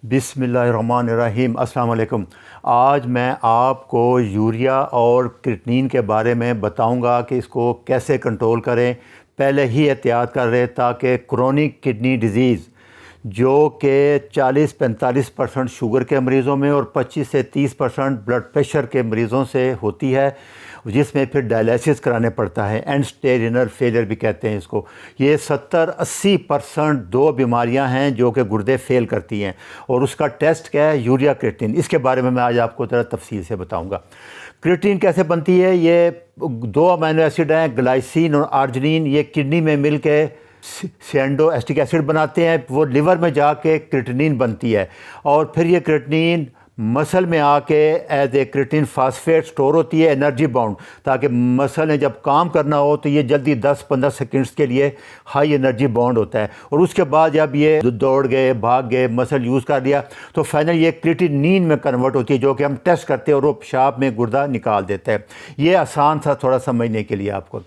बिस्मिल्लाहिर्रहमानिर्रहीम। अस्सलाम वालेकुम। आज मैं आपको यूरिया और क्रिएटिनिन के बारे में बताऊंगा कि इसको कैसे कंट्रोल करें, पहले ही एहतियात कर रहे ताकि क्रोनिक किडनी डिज़ीज़ जो कि 40-45% शुगर के मरीज़ों में और 25 से 30% ब्लड प्रेशर के मरीज़ों से होती है, जिसमें फिर डायलिसिस कराने पड़ता है, एंड स्टेज रिनल फेलियर भी कहते हैं इसको। ये 70-80% दो बीमारियां हैं जो कि गुर्दे फेल करती हैं, और उसका टेस्ट क्या है? Urea creatinine. इसके बारे में मैं आज आपको ज़रा तफसील से बताऊंगा। क्रिएटिनिन कैसे बनती है? ये दो अमीनो एसिड हैं, ग्लाइसिन और आर्जिनिन। ये किडनी में मिल के सिएंडो एस्टिक एसिड बनाते हैं, वो लिवर में जाके क्रिएटिनिन बनती है, और फिर ये क्रिएटिनिन मसल में आके as a creatinine phosphate store होती है, एनर्जी बाउंड, ताकि मसल ने जब काम करना हो तो ये जल्दी 10-15 सेकंड्स के लिए हाई एनर्जी बाउंड होता है। और उसके बाद जब ये दौड़ गए, भाग गए, मसल यूज़ कर लिया, तो फाइनल ये क्रिएटिनिन में कन्वर्ट होती है, जो कि हम टेस्ट करते हैं और वो पेशाब में गुर्दा निकाल देता है। ये आसान सा थोड़ा समझने के लिए आपको,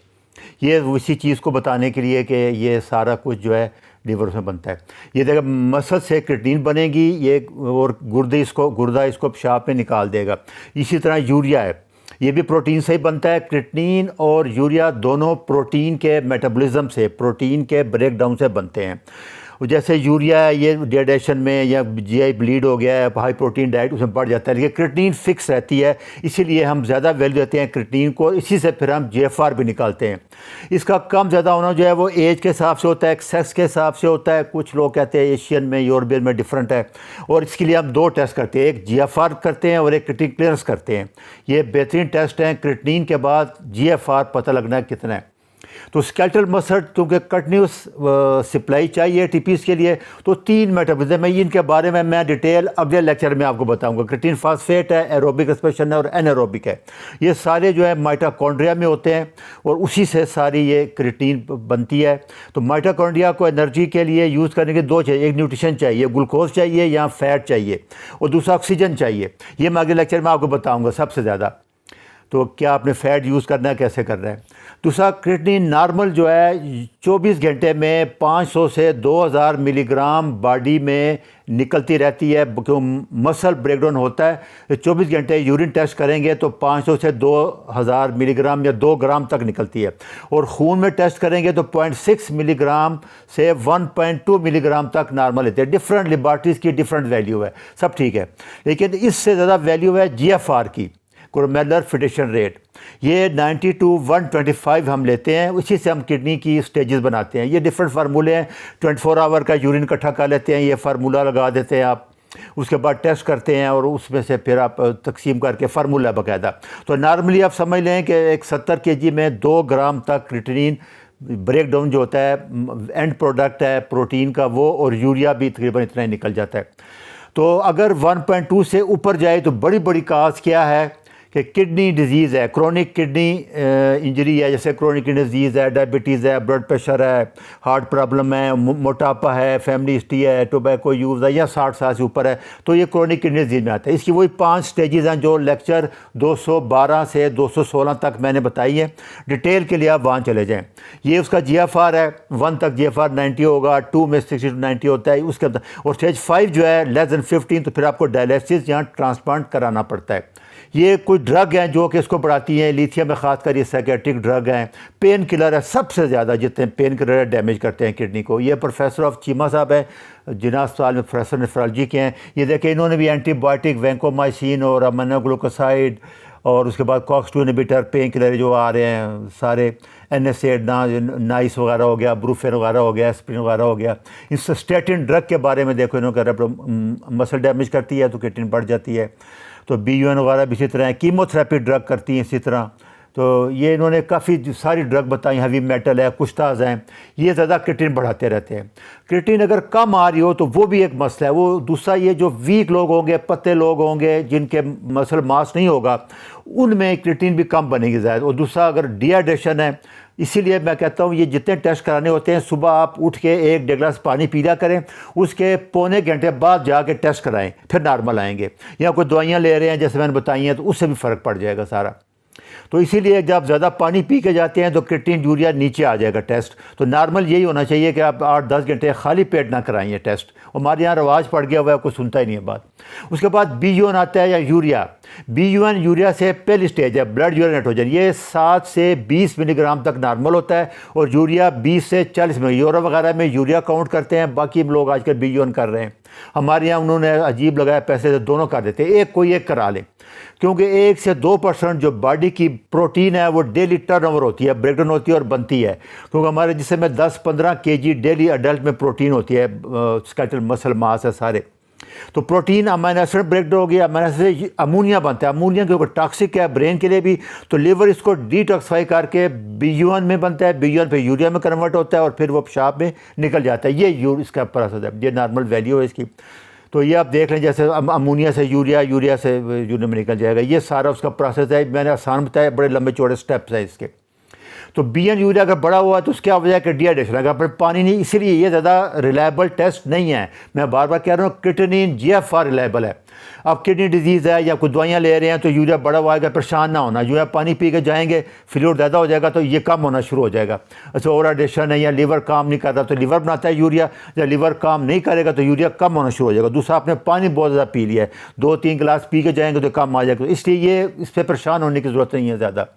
ये उसी चीज़ को बताने के लिए कि ये सारा कुछ जो है लीवर में बनता है। ये देखो, मसल से क्रिएटिनिन बनेगी, ये और गुर्दा इसको पेशाब में निकाल देगा। इसी तरह यूरिया है, ये भी प्रोटीन से ही बनता है। क्रिएटिनिन और यूरिया दोनों प्रोटीन के मेटाबॉलिज्म से, प्रोटीन के ब्रेकडाउन से बनते हैं। जैसे यूरिया है, ये डिहाइड्रेशन में या जीआई ब्लीड हो गया है, हाई प्रोटीन डाइट, उसमें बढ़ जाता है, लेकिन क्रिएटिनिन फिक्स रहती है, इसीलिए हम ज़्यादा वैल्यू देते हैं क्रिएटिनिन को। इसी से फिर हम जीएफआर भी निकालते हैं। इसका कम ज़्यादा होना जो है वो एज के हिसाब से होता है, सेक्स के हिसाब से होता है। कुछ लोग कहते हैं एशियन में, यूरोपियन में डिफरेंट है, और इसके लिए हम दो टेस्ट करते हैं, एक जीएफआर करते हैं और एक क्रिएटिनिन क्लियरेंस करते हैं। ये बेहतरीन टेस्ट हैं। क्रिएटिनिन के बाद जीएफआर पता लगना है कितना है। तो स्केलेटल मसल क्योंकि कंटिन्यूस सप्लाई चाहिए टीपीस के लिए, तो 3 मेटाबॉलिज्म है, इनके बारे में मैं डिटेल अगले लेक्चर में आपको बताऊंगा। क्रिएटिनिन फास्फेट है, एरोबिक रेस्पिरेशन है और एनारोबिक है। ये सारे जो है माइटोकॉन्ड्रिया में होते हैं, और उसी से सारी ये क्रिएटिनिन बनती है। तो माइटोकॉन्ड्रिया को एनर्जी के लिए यूज़ करने के दो चाहिए, एक न्यूट्रिशन चाहिए, ग्लूकोज चाहिए या फैट चाहिए, और दूसरा ऑक्सीजन चाहिए। ये मैं अगले लेक्चर में आपको बताऊँगा सबसे ज़्यादा। तो क्या आपने फ़ैट यूज़ करना है, कैसे करना है। दूसरा, क्रिएटिनिन नॉर्मल जो है 24 घंटे में 500 से 2000 मिलीग्राम बॉडी में निकलती रहती है, क्यों मसल ब्रेकडाउन होता है। तो 24 घंटे यूरिन टेस्ट करेंगे तो 500 से 2000 मिलीग्राम या 2 ग्राम तक निकलती है, और खून में टेस्ट करेंगे तो 0.6 मिलीग्राम से 1.2 मिलीग्राम तक नॉर्मल लेते हैं। डिफरेंट लेबॉर्ट्रीज़ की डिफरेंट वैल्यू है, सब ठीक है, लेकिन इससे ज़्यादा वैल्यू है जीएफआर की, ग्लोमेरुलर फिल्ट्रेशन रेट। ये 90 to 125 हम लेते हैं, उसी से हम किडनी की स्टेजेस बनाते हैं। ये डिफरेंट फार्मूले हैं। 24 आवर का यूरिन इकट्ठा कर लेते हैं, ये फार्मूला लगा देते हैं आप, उसके बाद टेस्ट करते हैं, और उसमें से फिर आप तकसीम करके फार्मूला बाकायदा। तो नॉर्मली आप समझ लें कि एक 70 kg में 2 ग्राम तक क्रिएटिनिन ब्रेकडाउन जो होता है, एंड प्रोडक्ट है प्रोटीन का वो, और यूरिया भी तकरीबन इतना ही निकल जाता है। तो अगर 1.2 से ऊपर जाए तो बड़ी बड़ी काज क्या है कि किडनी डिजीज़ है, क्रोनिक किडनी इंजरी है, जैसे क्रोनिक किडनी डिजीज़ है, डायबिटीज़ है, ब्लड प्रेशर है, हार्ट प्रॉब्लम है, मोटापा है, फैमिली हिस्ट्री है, टोबैको यूज़ है, या 60 साल से ऊपर है, तो ये क्रोनिक किडनी डिजीज़ में आता है। इसकी वही 5 स्टेजेस हैं जो लेक्चर 212 से 216 तक मैंने बताई है। डिटेल के लिए आप वहाँ चले जाएँ। ये उसका जीएफआर है, 1 तक जीएफआर 90 होगा, 2 में 60 to 90 होता है उसके, और स्टेज 5 जो है लेस दैन 15, तो फिर आपको डायलिसिस या ट्रांसप्लांट कराना पड़ता है। ये कुछ ड्रग हैं जो कि इसको बढ़ाती हैं, लिथियम में ख़ासकर ये साइकेट्रिक ड्रग हैं, पेन किलर है, सबसे ज़्यादा जितने पेन किलर डैमेज करते हैं किडनी को। ये प्रोफेसर ऑफ चीमा साहब है, जिना अस्पताल में प्रोफेसर नेफ्रोलॉजी के हैं। ये देखें, इन्होंने भी एंटीबायोटिक वैंकोमाइसिन और अमीनोग्लूकोसाइड और उसके बाद कॉक्स-2 इनहिबिटर पेन किलर जो आ रहे हैं सारे, NSAID नाइस वगैरह हो गया, ब्रूफेन वगैरह हो गया, एस्पिरिन वगैरह हो गया। इस स्टेटिन ड्रग के बारे में देखो, इन्होंने कहा मसल डैमेज करती है तो क्रिएटिनिन बढ़ जाती है। तो BUN वगैरह भी इसी तरह है, कीमोथेरेपी ड्रग करती हैं इसी तरह। तो ये इन्होंने काफ़ी सारी ड्रग बताई, हैवी मेटल है, कुश्ताज हैं, ये ज़्यादा क्रिएटिनिन बढ़ाते रहते हैं। क्रिएटिनिन अगर कम आ रही हो तो वो भी एक मसला है। वो दूसरा, ये जो वीक लोग होंगे, पतले लोग होंगे, जिनके मसल मास नहीं होगा, उनमें क्रिएटिनिन भी कम बनेगी ज़्यादा। और दूसरा, अगर डिहाइड्रेशन है, इसीलिए मैं कहता हूँ ये जितने टेस्ट कराने होते हैं, सुबह आप उठ के 1-1.5 गिलास पानी पी लिया करें, उसके पौने घंटे बाद जाके टेस्ट कराएं, फिर नॉर्मल आएंगे। या कोई दवाइयाँ ले रहे हैं जैसे मैंने बताई हैं, तो उससे भी फ़र्क पड़ जाएगा सारा। तो इसीलिए जब ज़्यादा पानी पी के जाते हैं तो क्रिएटिनिन यूरिया नीचे आ जाएगा टेस्ट। तो नॉर्मल यही होना चाहिए कि आप 8-10 घंटे खाली पेट ना कराएं ये टेस्ट। हमारे यहाँ रवाज पड़ गया हुआ है, कोई सुनता ही नहीं है बात। उसके बाद BUN आता है या यूरिया। BUN यूरिया से पहली स्टेज है, ब्लड यूरिया नाइट्रोजन। ये 7 से 20 मिलीग्राम तक नॉर्मल होता है और यूरिया 20 से 40 मिली। यूरोप वगैरह में यूरिया काउंट करते हैं, बाकी लोग आजकल BUN कर रहे हैं। हमारे यहाँ उन्होंने अजीब लगाया, पैसे से दोनों कर देते हैं, एक कोई एक करा लें, क्योंकि 1 से 2% जो बॉडी की प्रोटीन है वो डेली टर्नओवर होती है, ब्रेकडाउन होती है और बनती है। क्योंकि हमारे जिसमें में 10-15 kg डेली अडल्ट में प्रोटीन होती है, स्केलेटल मसल मास है सारे। तो प्रोटीन अमीनो एसिड ब्रेकडाउन हो गया, अमीनो एसिड से अमोनिया बनता है। अमोनिया के ऊपर टॉक्सिक है ब्रेन के लिए भी, तो लिवर इसको डिटॉक्सिफाई करके BUN में बनता है, BUN पे यूरिया में कन्वर्ट होता है और फिर वो पेशाब में निकल जाता है। ये इसका प्रोसेस है, ये नॉर्मल वैल्यू है इसकी। तो ये आप देख लें, जैसे अमोनिया से यूरिया, यूरिया से यूरिया में निकल जाएगा। ये सारा उसका प्रोसेस है, मैंने आसान बताया, बड़े लंबे चौड़े स्टेप्स हैं इसके। तो BN यूरिया अगर बड़ा हुआ तो उसकी क्या वजह है कि डिहाइड्रेशन, अगर पानी नहीं, इसीलिए ये ज़्यादा रिलायबल टेस्ट नहीं है। मैं बार बार कह रहा हूँ, क्रिएटिनिन GFR रिलायबल है। अब किडनी डिजीज़ है या कुछ दवाइयाँ ले रहे हैं तो यूरिया बड़ा हुआ है, परेशान ना होना। यूरिया पानी पी के जाएंगे, फ्लूइड ज़्यादा हो जाएगा तो ये कम होना शुरू हो जाएगा। अच्छा, ओवरहाइड्रेशन है या लीवर काम नहीं कर रहा तो लीवर बनाता है यूरिया, या लीवर काम नहीं करेगा तो यूरिया कम होना शुरू हो जाएगा। दूसरा, आपने पानी बहुत ज़्यादा पी लिया है, 2-3 गिलास पी के जाएंगे तो कम आ जाएगा। इसलिए ये इस पर परेशान होने की ज़रूरत नहीं है ज़्यादा,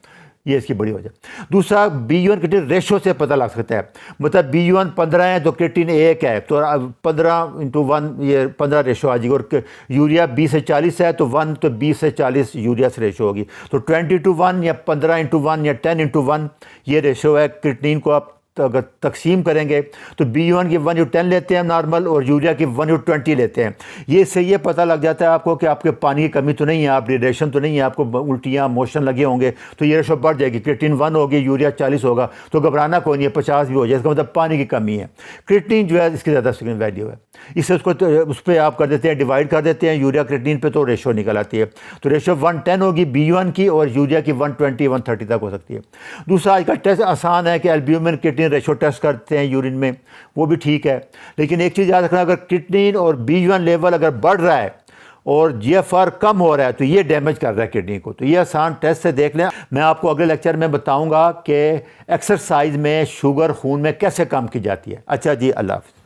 ये इसकी बड़ी वजह। दूसरा, BUN क्रिएटिनिन रेशो से पता लग सकता है। मतलब BUN 15 है तो क्रिएटिनिन 1 है, तो 15:1 ये 15 रेशो आ जाएगी। और यूरिया 20 से 40 है तो 1, तो 20 से 40 यूरिया से रेशो होगी। तो 20:1 या 15:1 या 10:1 ये रेशो है। क्रिएटिनिन को आप अगर तकसीम करेंगे तो BUN की 1:10 लेते हैं नॉर्मल, और यूरिया की 1:20 लेते हैं। ये इससे ये पता लग जाता है आपको कि आपके पानी की कमी तो नहीं है, आप डिहाइड्रेशन तो नहीं है, आपको उल्टियाँ मोशन लगे होंगे, तो ये रेशो बढ़ जाएगी। क्रिएटिनिन 1 होगी, यूरिया 40 होगा, तो घबराना कोई नहीं है, 50 भी हो जाए, इसका मतलब पानी की कमी है। क्रिएटिनिन जो है इसकी ज़्यादा सिग्निफिकेंट वैल्यू है, इससे उसको उस पर आप कर देते हैं, डिवाइड कर देते हैं यूरिया क्रिएटिनिन पे, तो रेशो निकल आती है। तो रेशो 1:10 होगी BUN की, और यूरिया की 1:20-1:30 तक हो सकती है। दूसरा, आज का टेस्ट आसान है कि एल्ब्यूमिन क्रिएटिनिन रेशो टेस्ट करते हैं यूरिन में, वो भी ठीक है। लेकिन एक चीज़ याद रखना, अगर क्रिएटिनिन और BUN लेवल अगर बढ़ रहा है और GFR कम हो रहा है तो ये डैमेज कर रहा है किडनी को। तो ये आसान टेस्ट से देख लें। मैं आपको अगले लेक्चर में बताऊंगा कि एक्सरसाइज में शुगर खून में कैसे कम की जाती है। अच्छा जी, अल्लाह हाफ़िज़।